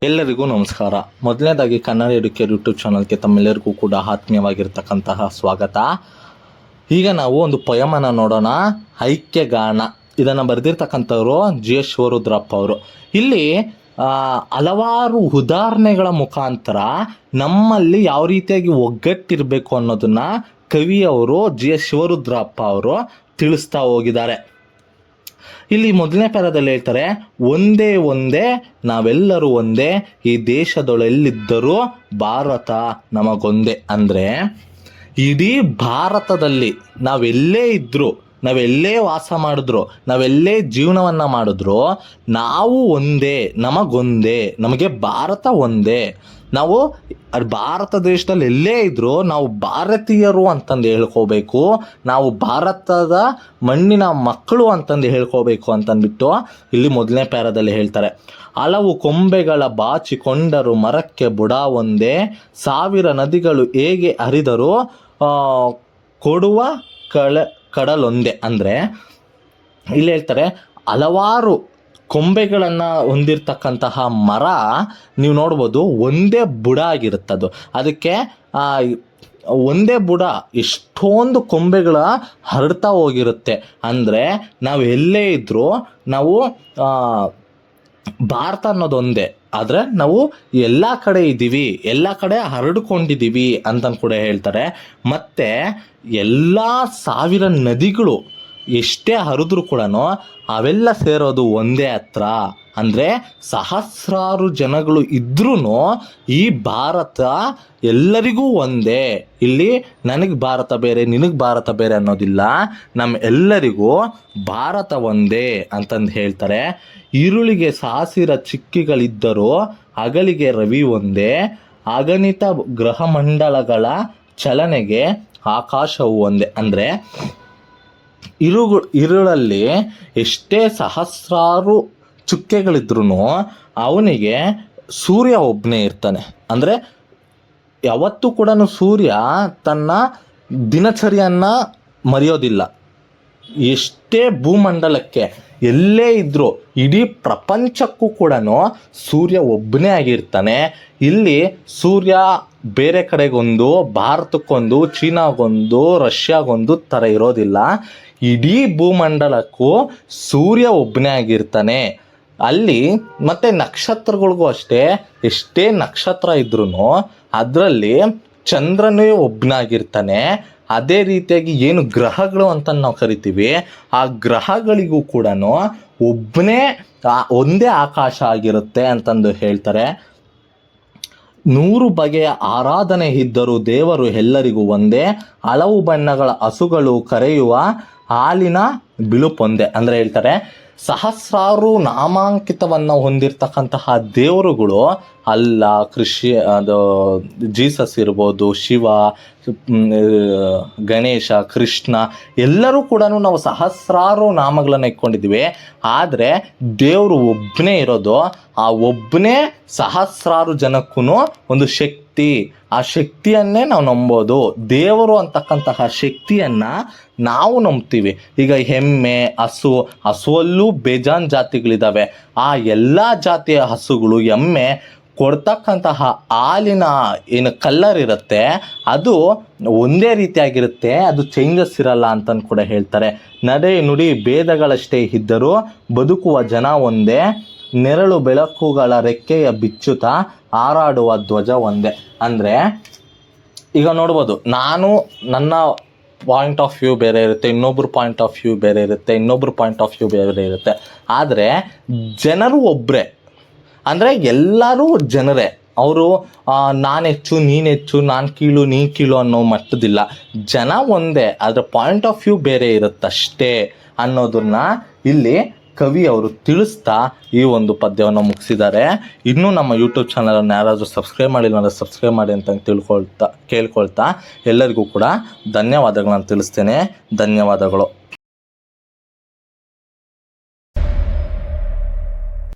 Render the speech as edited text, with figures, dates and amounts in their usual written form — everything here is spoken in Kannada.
ಎಲ್ಲರಿಗೂ ನಮಸ್ಕಾರ. ಮೊದಲನೇದಾಗಿ ಕನ್ನಡ ಎಡುಕೇರ್ ಯೂಟ್ಯೂಬ್ ಚಾನಲ್ಗೆ ತಮ್ಮೆಲ್ಲರಿಗೂ ಕೂಡ ಆತ್ಮೀಯವಾಗಿರ್ತಕ್ಕಂತಹ ಸ್ವಾಗತ. ಈಗ ನಾವು ಒಂದು ಪೊಯಮನ್ನು ನೋಡೋಣ. ಐಕ್ಯಗಾನ. ಇದನ್ನು ಬರೆದಿರ್ತಕ್ಕಂಥವ್ರು GS ಶಿವರುದ್ರಪ್ಪ ಅವರು. ಇಲ್ಲಿ ಹಲವಾರು ಉದಾಹರಣೆಗಳ ಮುಖಾಂತರ ನಮ್ಮಲ್ಲಿ ಯಾವ ರೀತಿಯಾಗಿ ಒಗ್ಗಟ್ಟಿರಬೇಕು ಅನ್ನೋದನ್ನ ಕವಿಯವರು GS ಶಿವರುದ್ರಪ್ಪ ಅವರು ತಿಳಿಸ್ತಾ ಹೋಗಿದ್ದಾರೆ. ಇಲ್ಲಿ ಮೊದಲನೇ ಪ್ಯಾರದಲ್ಲಿ ಹೇಳ್ತಾರೆ, ಒಂದೇ ಒಂದೇ ನಾವೆಲ್ಲರೂ ಒಂದೇ, ಈ ದೇಶದೊಳೆಲ್ಲಿದ್ದರೂ ಭಾರತ ನಮಗೊಂದೇ. ಅಂದರೆ ಇಡೀ ಭಾರತದಲ್ಲಿ ನಾವೆಲ್ಲೇ ಇದ್ದರೂ, ನಾವೆಲ್ಲೇ ವಾಸ ಮಾಡಿದ್ರು, ನಾವೆಲ್ಲೇ ಜೀವನವನ್ನು ಮಾಡಿದ್ರು, ನಾವು ಒಂದೇ, ನಮಗೊಂದೇ, ನಮಗೆ ಭಾರತ ಒಂದೇ. ನಾವು ಭಾರತ ದೇಶದಲ್ಲಿ ಎಲ್ಲೇ ಇದ್ದರೂ ನಾವು ಭಾರತೀಯರು ಅಂತಂದು ಹೇಳ್ಕೋಬೇಕು, ನಾವು ಭಾರತದ ಮಣ್ಣಿನ ಮಕ್ಕಳು ಅಂತಂದು ಹೇಳ್ಕೋಬೇಕು ಅಂತಂದ್ಬಿಟ್ಟು ಇಲ್ಲಿ ಮೊದಲನೇ ಪ್ಯಾರದಲ್ಲಿ ಹೇಳ್ತಾರೆ. ಹಲವು ಕೊಂಬೆಗಳ ಬಾಚಿಕೊಂಡರು ಮರಕ್ಕೆ ಬುಡ ಒಂದೇ, ಸಾವಿರ ನದಿಗಳು ಹೇಗೆ ಹರಿದರೂ ಕೊಡುವ ಕಡಲೊಂದೇ. ಅಂದರೆ ಇಲ್ಲಿ ಹೇಳ್ತಾರೆ, ಹಲವಾರು ಕೊಂಬೆಗಳನ್ನು ಹೊಂದಿರತಕ್ಕಂತಹ ಮರ ನೀವು ನೋಡ್ಬೋದು, ಒಂದೇ ಬುಡ ಆಗಿರುತ್ತದು. ಅದಕ್ಕೆ ಒಂದೇ ಬುಡ ಎಷ್ಟೊಂದು ಕೊಂಬೆಗಳ ಹರಡ್ತಾ ಹೋಗಿರುತ್ತೆ. ಅಂದರೆ ನಾವು ಎಲ್ಲೇ ಇದ್ದರೂ ನಾವು ಭಾರತ ಅನ್ನೋದೊಂದೇ, ಆದರೆ ನಾವು ಎಲ್ಲ ಕಡೆ ಇದ್ದೀವಿ, ಎಲ್ಲ ಕಡೆ ಹರಡ್ಕೊಂಡಿದ್ದೀವಿ ಅಂತಂದು ಕೂಡ ಹೇಳ್ತಾರೆ. ಮತ್ತು ಎಲ್ಲ ಸಾವಿರ ನದಿಗಳು ಎಷ್ಟೇ ಹರಿದ್ರೂ ಕೂಡ ಅವೆಲ್ಲ ಸೇರೋದು ಒಂದೇ ಹತ್ರ. ಅಂದರೆ ಸಹಸ್ರಾರು ಜನಗಳು ಇದ್ರೂ ಈ ಭಾರತ ಎಲ್ಲರಿಗೂ ಒಂದೇ. ಇಲ್ಲಿ ನನಗೆ ಭಾರತ ಬೇರೆ, ನಿನಗೆ ಭಾರತ ಬೇರೆ ಅನ್ನೋದಿಲ್ಲ, ನಮ್ಮ ಎಲ್ಲರಿಗೂ ಭಾರತ ಒಂದೇ ಅಂತಂದು ಹೇಳ್ತಾರೆ. ಈರುಳಿಗೆ ಸಾಸಿರ ಚಿಕ್ಕಿಗಳಿದ್ದರೂ ಹಗಲಿಗೆ ರವಿ ಒಂದೇ, ಅಗಣಿತ ಗ್ರಹಮಂಡಲಗಳ ಚಲನೆಗೆ ಆಕಾಶವು ಒಂದೇ. ಅಂದರೆ ಇರುಳಲ್ಲಿ ಎಷ್ಟೇ ಸಹಸ್ರಾರು ಚುಕ್ಕೆಗಳಿದ್ರೂ ಅವನಿಗೆ ಸೂರ್ಯ ಒಬ್ಬನೇ ಇರ್ತಾನೆ. ಅಂದರೆ ಯಾವತ್ತೂ ಕೂಡ ಸೂರ್ಯ ತನ್ನ ದಿನಚರಿಯನ್ನು ಮರೆಯೋದಿಲ್ಲ. ಎಷ್ಟೇ ಭೂಮಂಡಲಕ್ಕೆ ಎಲ್ಲೇ ಇದ್ದರೂ ಇಡೀ ಪ್ರಪಂಚಕ್ಕೂ ಕೂಡ ಸೂರ್ಯ ಒಬ್ಬನೇ ಆಗಿರ್ತಾನೆ. ಇಲ್ಲಿ ಸೂರ್ಯ ಬೇರೆ ಕಡೆಗೊಂದು, ಭಾರತಕ್ಕೊಂದು, ಚೀನಾಗೊಂದು, ರಷ್ಯಾಗೊಂದು ಥರ ಇರೋದಿಲ್ಲ. ಇಡೀ ಭೂಮಂಡಲಕ್ಕೂ ಸೂರ್ಯ ಒಬ್ಬನೇ ಆಗಿರ್ತಾನೆ. ಅಲ್ಲಿ ಮತ್ತು ನಕ್ಷತ್ರಗಳಿಗೂ ಅಷ್ಟೇ, ಎಷ್ಟೇ ನಕ್ಷತ್ರ ಇದ್ರೂ ಅದರಲ್ಲಿ ಚಂದ್ರನೇ ಒಬ್ಬನಾಗಿರ್ತಾನೆ. ಅದೇ ರೀತಿಯಾಗಿ ಏನು ಗ್ರಹಗಳು ಅಂತ ನಾವು ಕರಿತೀವಿ, ಆ ಗ್ರಹಗಳಿಗೂ ಕೂಡ ಒಬ್ಬನೇ ಒಂದೇ ಆಕಾಶ ಆಗಿರುತ್ತೆ ಅಂತಂದು ಹೇಳ್ತಾರೆ. 100 ಬಗೆಯ ಆರಾಧನೆ ಇದ್ದರೂ ದೇವರು ಎಲ್ಲರಿಗೂ ಒಂದೇ, ಹಲವು ಬಣ್ಣಗಳ ಹಸುಗಳು ಕರೆಯುವ ಹಾಲಿನ ಬಿಳುಪೊಂದೆ. ಅಂದರೆ ಹೇಳ್ತಾರೆ, ಸಹಸ್ರಾರು ನಾಮಾಂಕಿತವನ್ನು ಹೊಂದಿರತಕ್ಕಂತಹ ದೇವರುಗಳು ಅಲ್ಲ, ಜೀಸಸ್ ಇರ್ಬೋದು, ಶಿವ, ಗಣೇಶ, ಕೃಷ್ಣ, ಎಲ್ಲರೂ ಕೂಡ ನಾವು ಸಹಸ್ರಾರು ನಾಮಗಳನ್ನು ಇಟ್ಕೊಂಡಿದ್ದೀವಿ. ಆದರೆ ದೇವರು ಒಬ್ಬನೇ ಇರೋದು. ಆ ಒಬ್ಬನೇ ಸಹಸ್ರಾರು ಜನಕ್ಕೂ ಒಂದು ಶಕ್ತಿ. ಆ ಶಕ್ತಿಯನ್ನೇ ನಾವು ನಂಬೋದು. ದೇವರು ಅಂತಕ್ಕಂತಹ ಶಕ್ತಿಯನ್ನು ನಾವು ನಂಬ್ತೀವಿ. ಈಗ ಎಮ್ಮೆ, ಹಸುವಲ್ಲೂ ಬೇಜಾನ್ ಜಾತಿಗಳಿದ್ದಾವೆ. ಆ ಎಲ್ಲ ಜಾತಿಯ ಹಸುಗಳು, ಎಮ್ಮೆ ಕೊಡ್ತಕ್ಕಂತಹ ಹಾಲಿನ ಏನು ಕಲ್ಲರ್ ಇರುತ್ತೆ ಅದು ಒಂದೇ ರೀತಿಯಾಗಿರುತ್ತೆ, ಅದು ಚೇಂಜಸ್ ಇರಲ್ಲ ಅಂತಂದು ಕೂಡ ಹೇಳ್ತಾರೆ. ನಡೆ ನುಡಿ ಭೇದಗಳಷ್ಟೇ ಇದ್ದರೂ ಬದುಕುವ ಜನ ಒಂದೇ, ನೆರಳು ಬೆಳಕುಗಳ ರೆಕ್ಕೆಯ ಬಿಚ್ಚುತ್ತ ಹಾರಾಡುವ ಧ್ವಜ ಒಂದೇ. ಅಂದರೆ ಈಗ ನೋಡ್ಬೋದು, ನನ್ನ ಪಾಯಿಂಟ್ ಆಫ್ ವ್ಯೂ ಬೇರೆ ಇರುತ್ತೆ, ಇನ್ನೊಬ್ಬರ ಪಾಯಿಂಟ್ ಆಫ್ ವ್ಯೂ ಬೇರೆ ಇರುತ್ತೆ, ಇನ್ನೊಬ್ಬರ ಪಾಯಿಂಟ್ ಆಫ್ ವ್ಯೂ ಬೇರೆ ಇರುತ್ತೆ. ಆದರೆ ಜನರು ಒಬ್ಬರೇ. ಅಂದರೆ ಎಲ್ಲರೂ ಜನರೇ. ಅವರು ನಾನು ಹೆಚ್ಚು, ನೀನು ಹೆಚ್ಚು, ನಾನು ಕೀಳು, ನೀನು ಕೀಳು ಅನ್ನೋ ಮಟ್ಟದಿಲ್ಲ. ಜನ ಒಂದೇ, ಅದರ ಪಾಯಿಂಟ್ ಆಫ್ ವ್ಯೂ ಬೇರೆ ಇರುತ್ತಷ್ಟೇ ಅನ್ನೋದನ್ನು ಇಲ್ಲಿ ಕವಿ ಅವರು ತಿಳಿಸ್ತಾ ಈ ಒಂದು ಪದ್ಯವನ್ನು ಮುಗಿಸಿದ್ದಾರೆ. ಇನ್ನೂ ನಮ್ಮ ಯೂಟ್ಯೂಬ್ ಚಾನಲನ್ನು ಯಾರಾದರೂ ಸಬ್ಸ್ಕ್ರೈಬ್ ಮಾಡಿಲ್ಲ ಅಂದರೆ ಸಬ್ಸ್ಕ್ರೈಬ್ ಮಾಡಿ ಅಂತ ಕೇಳ್ಕೊಳ್ತಾ ಎಲ್ಲರಿಗೂ ಕೂಡ ಧನ್ಯವಾದಗಳನ್ನು ತಿಳಿಸ್ತೇನೆ. ಧನ್ಯವಾದಗಳು.